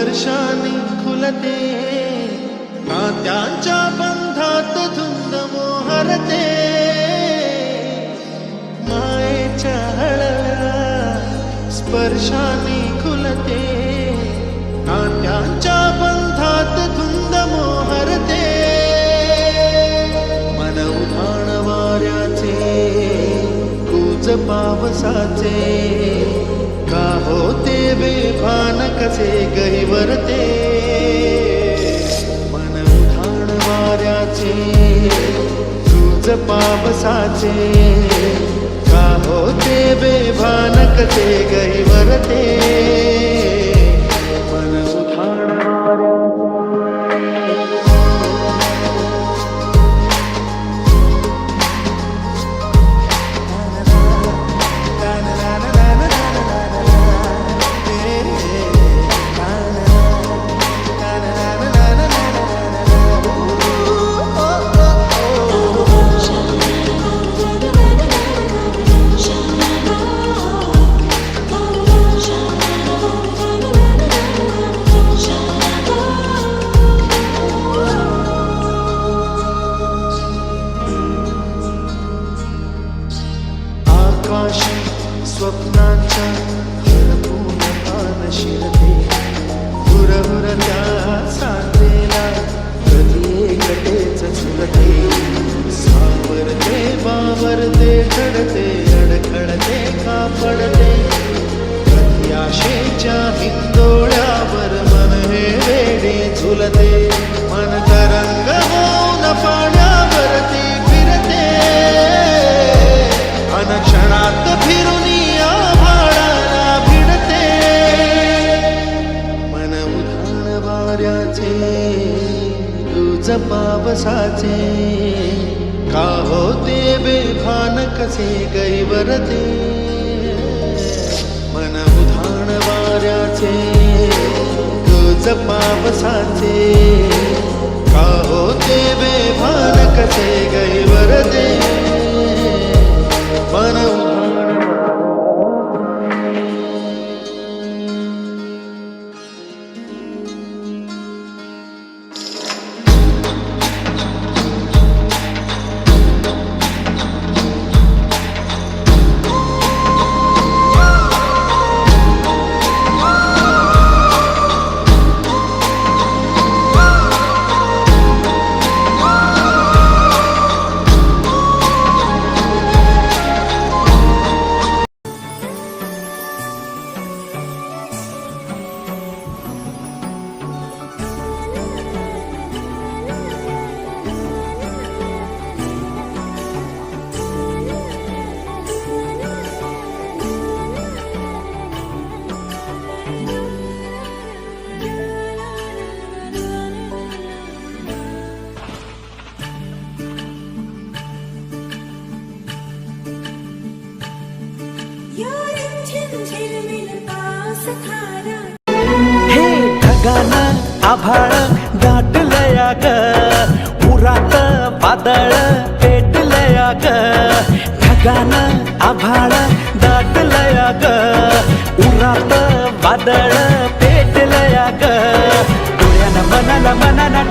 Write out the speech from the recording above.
स्पर्शाने खुलते, नात्यांच्या बंधात धुंद मोहरते, मायेच्या हळव्या स्पर्शाने खुलते, नात्यांच्या बंधात धुंद मोहरते, मन उधाण वाऱ्याचे कूच पावसाचे, का होते बेभान कसे गहिवरते, मन उधाण वाऱ्याचे कूच पावसाचे, का होते बेभान कसे गहिवरते, मन उधाण स्वप्नांच्या हरपून पान शिरते, हुरहुर त्या साथेला कधी एकटेच झुलते, सावरते बावरते घडते अडखळते कापडते, कधी आशेच्या हिंदोळ्यावर मन हे वेडे झुलते, मन तरंग होऊन पाण्यावरती फिरते, अनक्षणात फिरून आभाळाला भिडते, मन उधाण वाऱ्याचे कूच पावसाचे, का होते बेभान कसे गहिवरते, मन उधाण वाऱ्याचे कूच पावसाचे, का होते बेभान कसे गहिवरते, मन हे ढगानं आभाळ दाटलया ग, उरात वादळ पेटलया ग, ढगानं आभाळ दाटलया ग, उरात वादळ पेटलया ग, डोळ्यानं मनाला मनाला